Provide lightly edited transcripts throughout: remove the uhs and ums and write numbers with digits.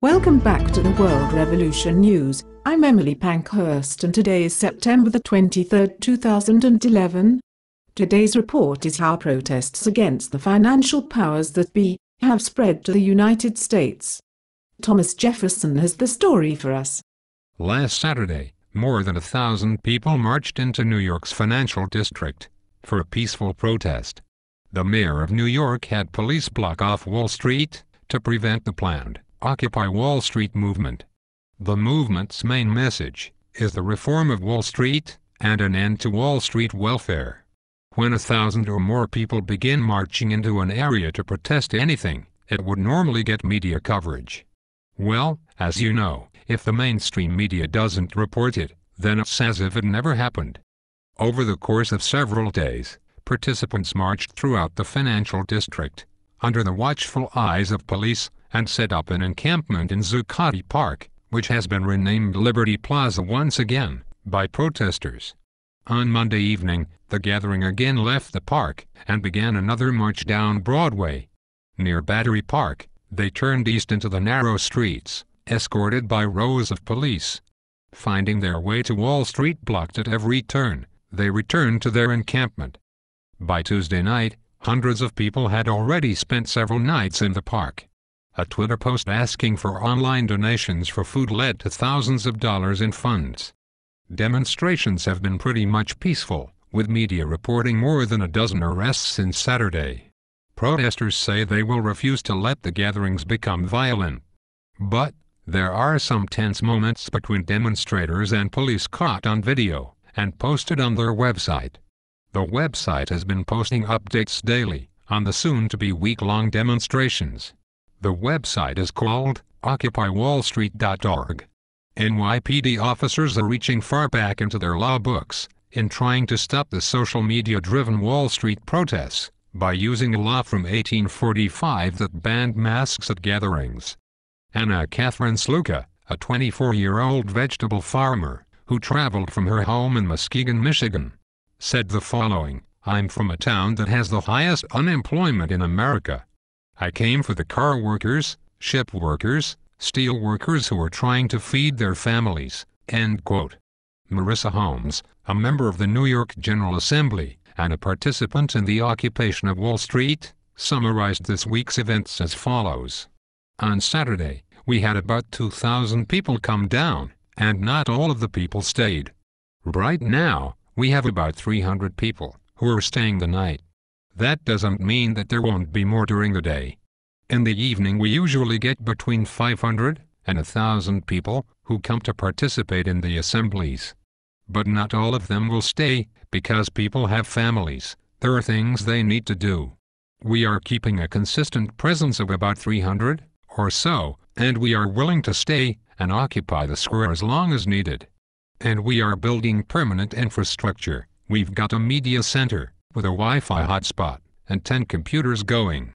Welcome back to the World Revolution News. I'm Emily Pankhurst and today is September the 23rd, 2011. Today's report is how protests against the financial powers that be have spread to the United States. Thomas Jefferson has the story for us. Last Saturday, more than 1,000 people marched into New York's financial district for a peaceful protest. The mayor of New York had police block off Wall Street to prevent the planned Occupy Wall Street movement. The movement's main message is the reform of Wall Street and an end to Wall Street welfare. When 1,000 or more people begin marching into an area to protest anything, it would normally get media coverage. Well, as you know, if the mainstream media doesn't report it, then it's as if it never happened. Over the course of several days, participants marched throughout the financial district, under the watchful eyes of police, and set up an encampment in Zuccotti Park, which has been renamed Liberty Plaza once again, by protesters. On Monday evening, the gathering again left the park and began another march down Broadway. Near Battery Park, they turned east into the narrow streets, escorted by rows of police. Finding their way to Wall Street blocked at every turn, they returned to their encampment. By Tuesday night, hundreds of people had already spent several nights in the park. A Twitter post asking for online donations for food led to thousands of dollars in funds. Demonstrations have been pretty much peaceful, with media reporting more than a dozen arrests since Saturday. Protesters say they will refuse to let the gatherings become violent. But there are some tense moments between demonstrators and police caught on video and posted on their website. The website has been posting updates daily on the soon-to-be week-long demonstrations. The website is called OccupyWallStreet.org. NYPD officers are reaching far back into their law books in trying to stop the social media-driven Wall Street protests by using a law from 1845 that banned masks at gatherings. Anna Catherine Sluka, a 24-year-old vegetable farmer who traveled from her home in Muskegon, Michigan, said the following: "I'm from a town that has the highest unemployment in America. I came for the car workers, ship workers, steel workers who are trying to feed their families." End quote. Marissa Holmes, a member of the New York General Assembly and a participant in the occupation of Wall Street, summarized this week's events as follows. "On Saturday, we had about 2,000 people come down, and not all of the people stayed. Right now, we have about 300 people who are staying the night. That doesn't mean that there won't be more during the day. In the evening we usually get between 500 and 1,000 people who come to participate in the assemblies. But not all of them will stay, because people have families, there are things they need to do. We are keeping a consistent presence of about 300 or so, and we are willing to stay and occupy the square as long as needed. And we are building permanent infrastructure. We've got a media center with a Wi-Fi hotspot and 10 computers going.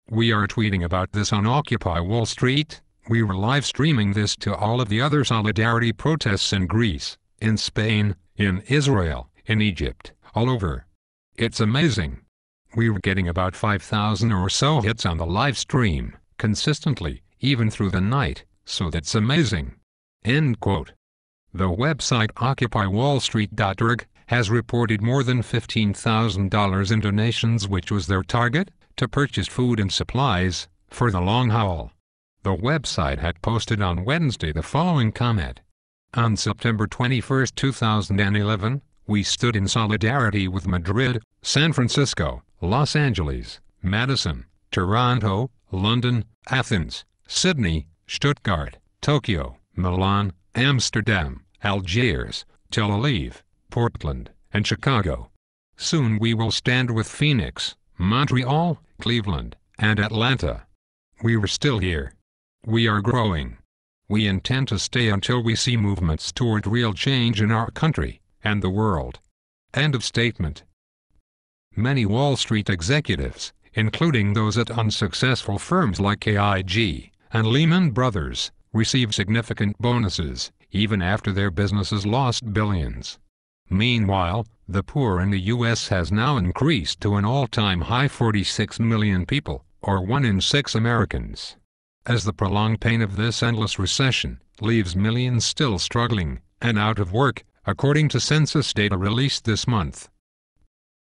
We are tweeting about this on Occupy Wall Street. We were live streaming this to all of the other solidarity protests in Greece, in Spain, in Israel, in Egypt, all over. It's amazing. We were getting about 5,000 or so hits on the live stream, consistently, even through the night, so that's amazing." End quote. The website OccupyWallStreet.org has reported more than $15,000 in donations, which was their target, to purchase food and supplies for the long haul. The website had posted on Wednesday the following comment: "On September 21, 2011, we stood in solidarity with Madrid, San Francisco, Los Angeles, Madison, Toronto, London, Athens, Sydney, Stuttgart, Tokyo, Milan, Amsterdam, Algiers, Tel Aviv, Portland, and Chicago. Soon we will stand with Phoenix, Montreal, Cleveland, and Atlanta. We were still here. We are growing. We intend to stay until we see movements toward real change in our country and the world." End of statement. Many Wall Street executives, including those at unsuccessful firms like AIG and Lehman Brothers, received significant bonuses, even after their businesses lost billions. Meanwhile, the poor in the U.S. has now increased to an all-time high 46 million people, or 1 in 6 Americans. as the prolonged pain of this endless recession leaves millions still struggling and out of work, according to census data released this month.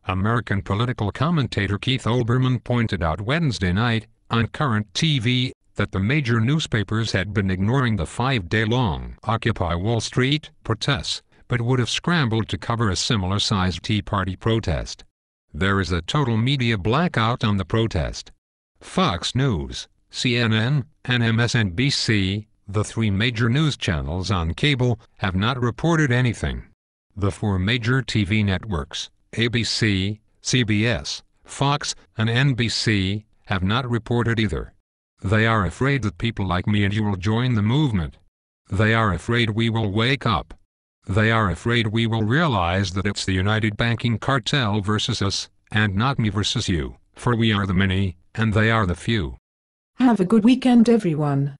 American political commentator Keith Olbermann pointed out Wednesday night, on Current TV, that the major newspapers had been ignoring the 5-day-long Occupy Wall Street protests, but would have scrambled to cover a similar-sized Tea Party protest. There is a total media blackout on the protest. Fox News, CNN, and MSNBC, the three major news channels on cable, have not reported anything. The four major TV networks, ABC, CBS, Fox, and NBC, have not reported either. They are afraid that people like me and you will join the movement. They are afraid we will wake up. They are afraid we will realize that it's the United Banking Cartel versus us, and not me versus you, for we are the many, and they are the few. Have a good weekend, everyone.